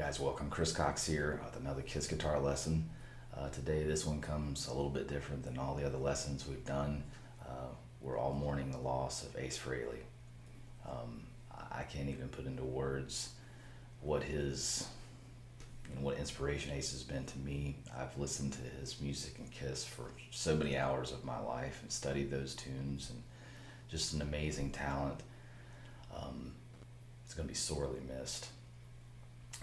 Guys, welcome. Chris Cox here with another Kiss guitar lesson. Today this one comes a little bit different than all the other lessons we've done. We're all mourning the loss of Ace Frehley. I can't even put into words what what inspiration Ace has been to me. I've listened to his music and Kiss for so many hours of my life and studied those tunes, and just an amazing talent. It's going to be sorely missed.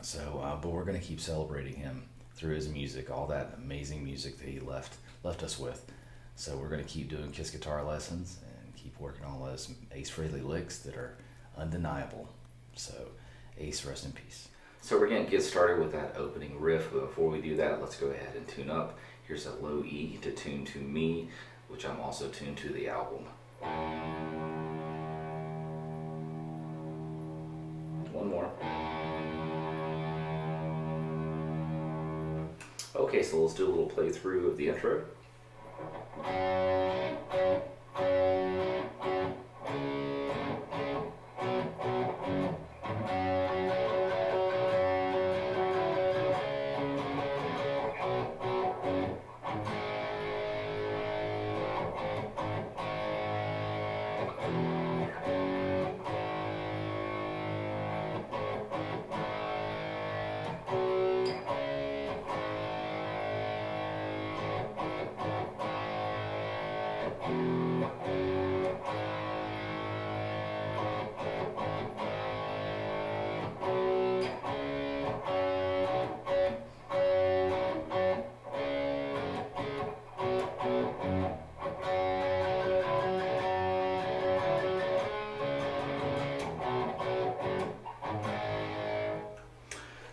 So, but we're going to keep celebrating him through his music, all that amazing music that he left us with. So we're going to keep doing Kiss guitar lessons and keep working on those Ace Frehley licks that are undeniable. So, Ace, rest in peace. So we're going to get started with that opening riff, but before we do that, let's go ahead and tune up. Here's a low E to tune to Me, which I'm also tuned to the album. One more. Okay, so let's do a little playthrough of the intro.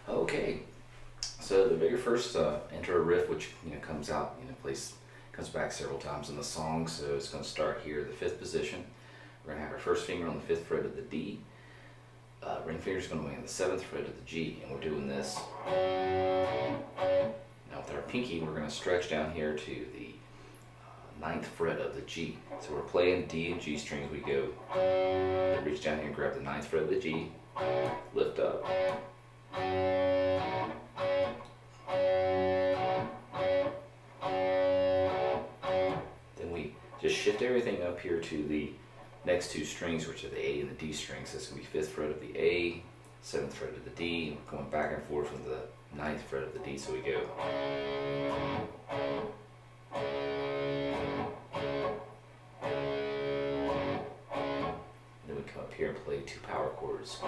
Okay, so the very first intro riff, which comes out, comes back several times in the song. So it's going to start here, the fifth position. We're going to have our first finger on the fifth fret of the D. Ring finger is going to be on the seventh fret of the G, and we're doing this. Now with our pinky, we're going to stretch down here to the ninth fret of the G. So we're playing D and G strings. We go, reach down here and grab the ninth fret of the G, lift up. Then we just shift everything up here to the next two strings, which are the A and the D strings. That's going to be fifth fret of the A, seventh fret of the D. We're going back and forth from the ninth fret of the D. So we go. Then we come up here and play two power chords.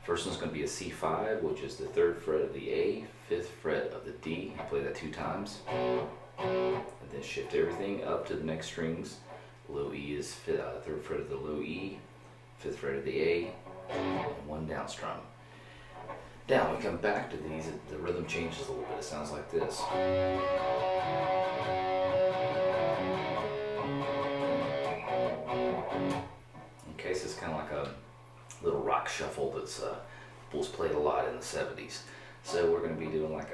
First one's going to be a C5, which is the third fret of the A, fifth fret of the D. You play that two times. And then shift everything up to the next strings. Low E is third fret of the low E, fifth fret of the A, and one down strum. Down, we come back to these, the rhythm changes a little bit. It sounds like this. Okay, so it's kind of like a little rock shuffle that's Bulls played a lot in the 70s. So we're going to be doing like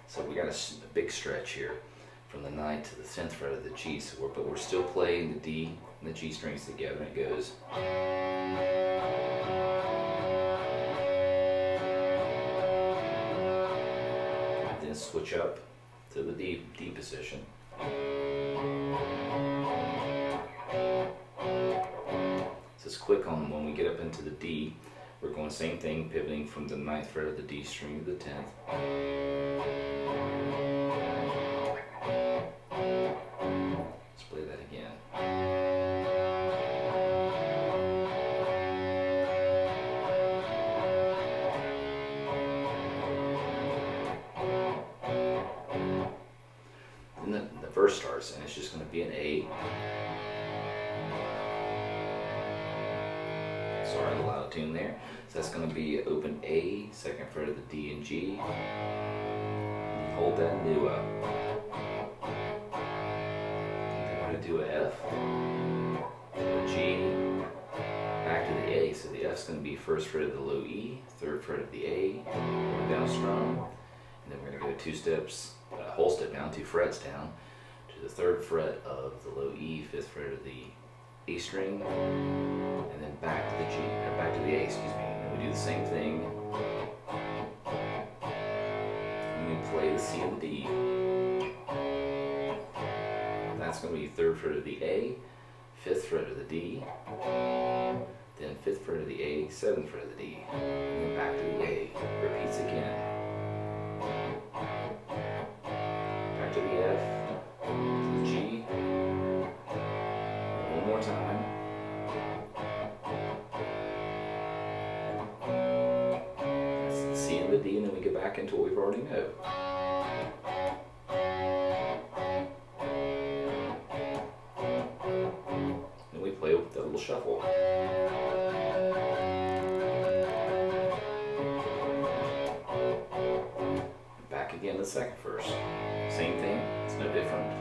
so we got a big stretch here from the 9th to the 10th fret of the G. So but we're still playing the D and the G strings together, and it goes. Then switch up to the D position. So it's quick on when we get up into the D. We're going same thing, pivoting from the 9th fret of the D string to the 10th. Let's play that again. Then the verse starts, and it's just going to be an A. Sorry, a loud tune there. So that's going to be open A, second fret of the D and G. And you hold that new up. And then we're going to do a F, a G, back to the A. So the F's going to be first fret of the low E, third fret of the A, one down strum. And then we're going to go two steps, whole step down, two frets down, to the third fret of the low E, fifth fret of the A string, and then back to the G, or back to the A, excuse me. And we do the same thing. And we play the C and the D. That's going to be 3rd fret of the A, 5th fret of the D, then 5th fret of the A, 7th fret of the D, and then back to the A. Repeats again. Back to the F, to the G, and one more time. That's the C and the D, and then we get back into what we've already know. Then we play with that little shuffle. Back again to the 2nd verse. Same thing, it's no different.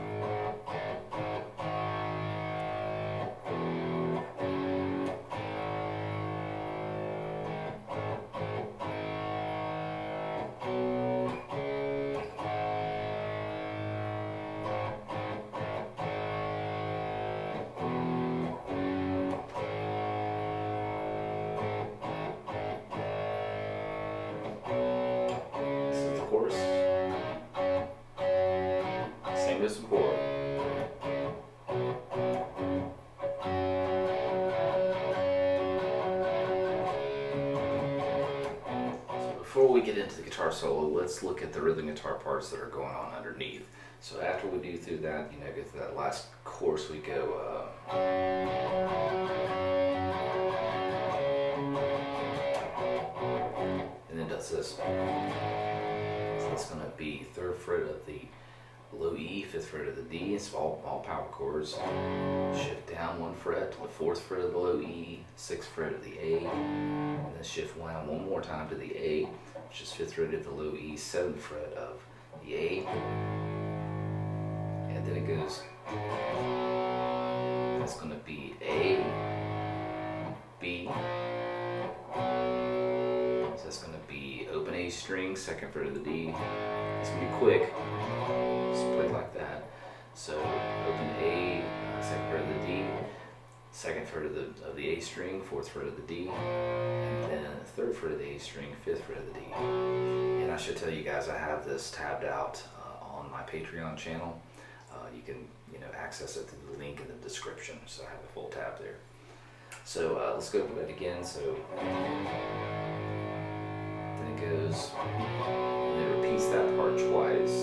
This is the chorus. Same as before. So before we get into the guitar solo, let's look at the rhythm guitar parts that are going on underneath. So after we do through that, get to that last chorus, we go and then does this. So that's going to be 3rd fret of the low E, 5th fret of the D. It's all power chords. Shift down 1 fret to the 4th fret of the low E, 6th fret of the A, and then shift down one more time to the A, which is 5th fret of the low E, 7th fret of the A, and then it goes. That's going to be A, B. So that's going to be open A string, 2nd fret of the D. It's going to be quick. Just play like that. So open A, 2nd fret of the D, 2nd fret of the A string, 4th fret of the D, and then 3rd fret of the A string, 5th fret of the D. And I should tell you guys, I have this tabbed out on my Patreon channel. You can access it through the link in the description. So I have a full tab there. So let's go through that again. So then it goes, and it repeats that part twice.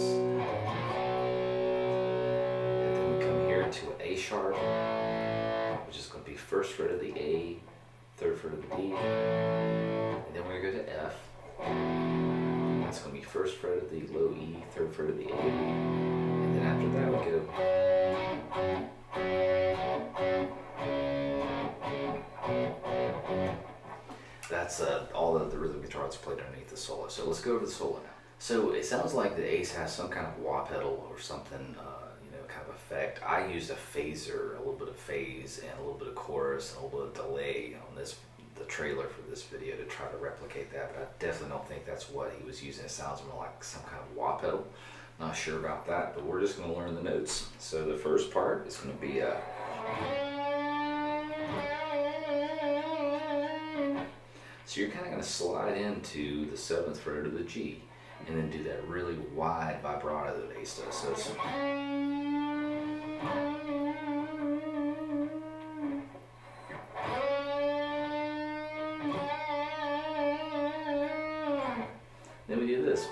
And then we come here to an A sharp, which is going to be 1st fret of the A, 3rd fret of the D, and then we're going to go to F. That's going to be 1st fret of the low E, 3rd fret of the A, and then after that we go. That's all of the rhythm guitar that's played underneath the solo. So let's go over the solo now. So it sounds like the Ace has some kind of wah pedal or something, kind of effect. I used a phaser, a little bit of phase, and a little bit of chorus, and a little bit of delay on the trailer for this video to try to replicate that, but I definitely don't think that's what he was using. It sounds more like some kind of wah pedal. Not sure about that, but we're just going to learn the notes. So the first part is going to be so you're kind of going to slide into the 7th fret of the G, and then do that really wide vibrato that Ace does. So it's, then we do this.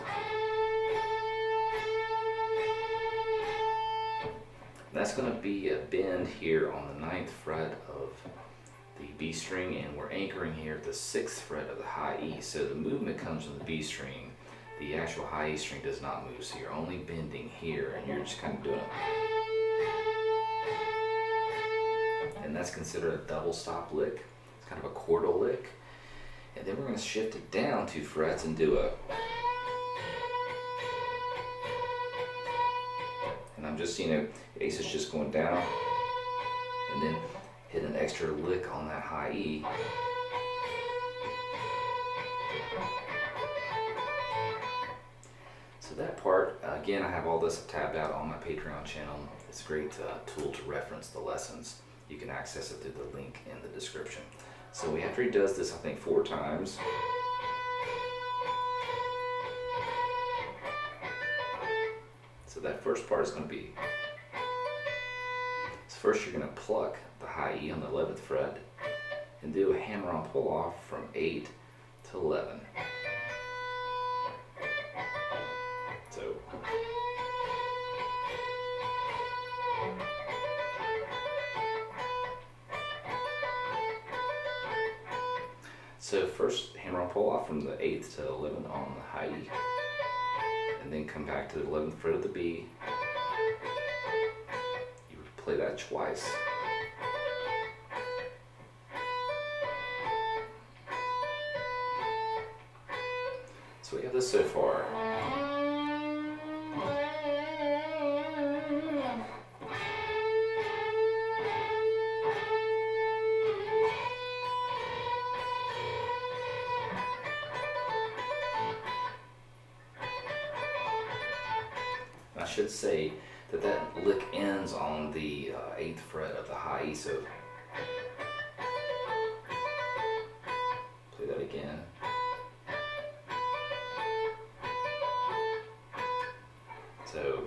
That's going to be a bend here on the 9th fret of the B string, and we're anchoring here at the 6th fret of the high E. So the movement comes from the B string. The actual high E string does not move, so you're only bending here, and you're just kind of doing it. And that's considered a double stop lick. It's kind of a chordal lick. And then we're going to shift it down 2 frets and do a. And I'm just, Ace is just going down, and then hit an extra lick on that high E. So that part, again, I have all this tabbed out on my Patreon channel. It's a great tool to reference the lessons. you can access it through the link in the description. So after he does this, I think 4 times, so that first part is going to be, so first you're going to pluck the high E on the 11th fret and do a hammer-on pull-off from 8 to 11. So first hammer-on pull-off from the 8th to 11th on the high E, and then come back to the 11th fret of the B. You would play that twice. So we have this so far. I should say that that lick ends on the 8th fret of the high E, so play that again. So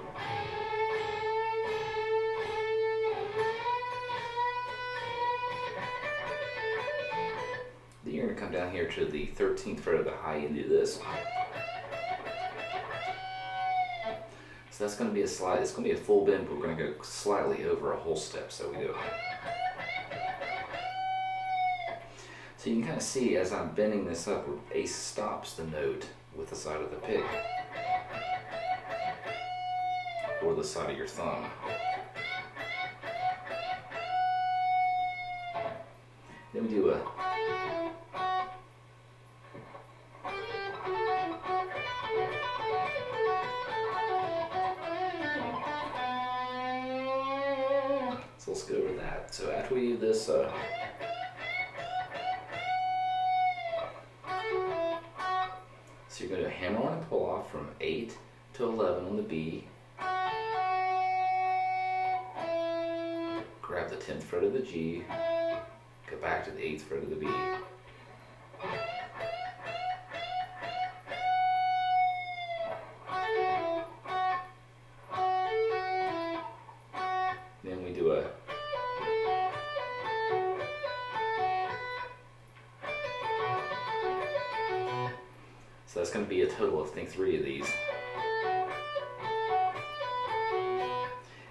then you're going to come down here to the 13th fret of the high E and do this. So that's going to be a slide, it's going to be a full bend, but we're going to go slightly over a whole step. So we do. So you can kind of see as I'm bending this up, Ace stops the note with the side of the pick or the side of your thumb. Then we do a so let's go over that. So after we do this, so you're going to hammer on and pull off from 8 to 11 on the B. Grab the 10th fret of the G. Go back to the 8th fret of the B. Then we do a so that's going to be a total of, I think, 3 of these.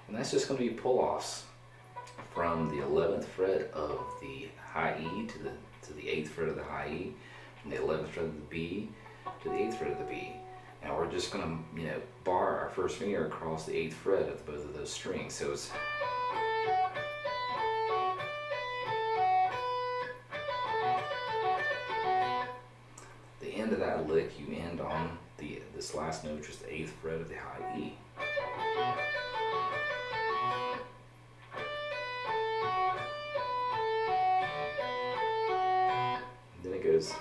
And that's just going to be pull-offs from the 11th fret of the high E to the 8th fret of the high E, from the 11th fret of the B to the 8th fret of the B. Now we're just going to, bar our first finger across the 8th fret of both of those strings. So it's the end of that lick, you end on this last note, which is the 8th fret of the high E. And then it goes.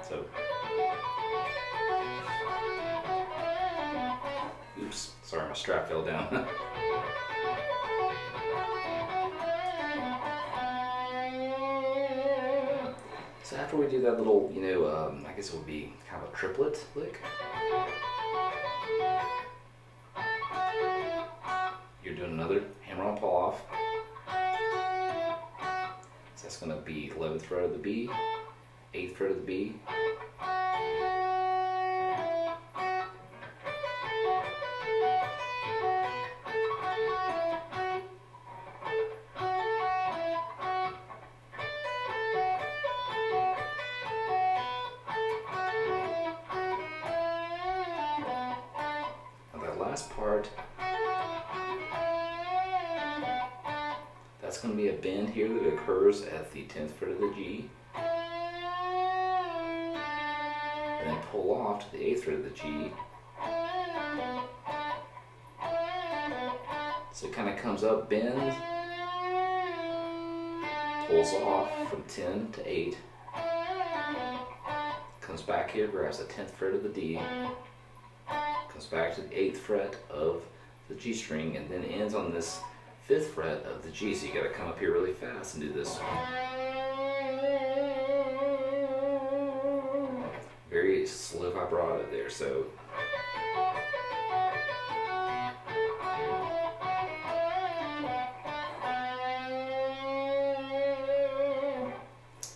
So, oops, sorry, my strap fell down. So after we do that little, I guess it would be kind of a triplet lick. You're doing another hammer-on pull-off. So that's going to be 11th fret of the B, 8th fret of the B. Last part, that's going to be a bend here that occurs at the 10th fret of the G, and then pull off to the 8th fret of the G. So it kind of comes up, bends, pulls off from 10 to 8, comes back here, grabs the 10th fret of the D, comes back to the 8th fret of the G string, and then ends on this 5th fret of the G. So you gotta come up here really fast and do this. Very slow vibrato there, so.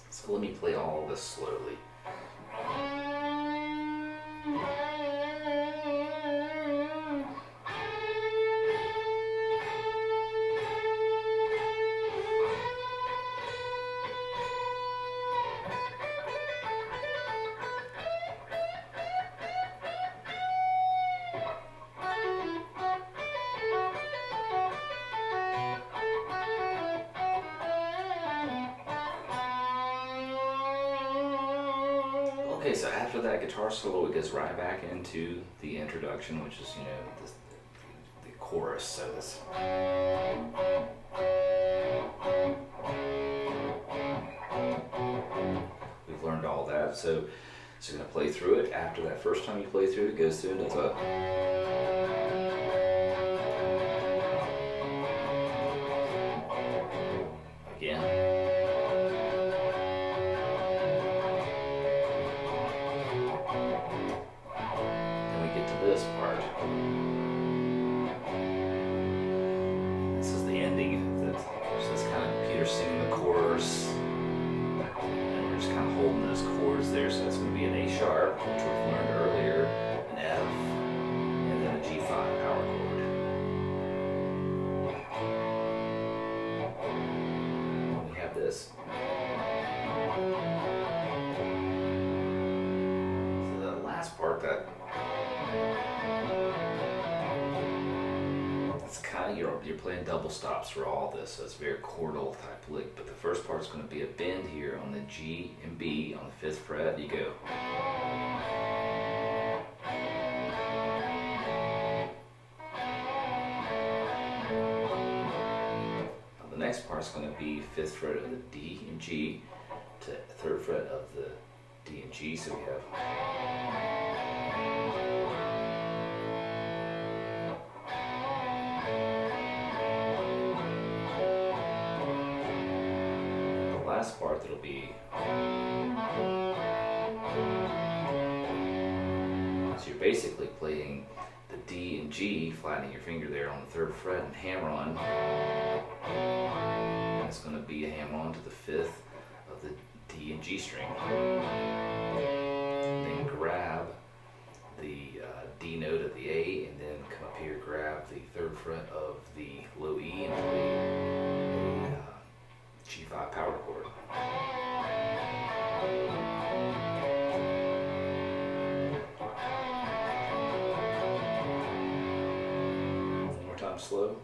So let me play all this slowly. Okay, so after that guitar solo, it goes right back into the introduction, which is, you know, the chorus. So this. We've learned all that. So you're going to play through it. After that first time you play through it, goes through and does a. Again. This part. This is the ending. So it's kind of Peter singing the chorus, and we're just kind of holding those chords there. So it's going to be an A sharp, which we've learned earlier, an F, and then a G5 power chord. We have this. So the last part that. It's kind of, you're playing double stops for all this, so it's very chordal type lick. But the first part's going to be a bend here on the G and B on the 5th fret. You go. Now the next part's going to be 5th fret of the D and G to 3rd fret of the D and G. So we have. Last part that'll be. So you're basically playing the D and G, flattening your finger there on the 3rd fret and hammer on. And it's going to be a hammer on to the 5th of the D and G string. Then grab the D note of the A, and then come up here, grab the 3rd fret of the low E, and play a G5 power chord. One more time slow.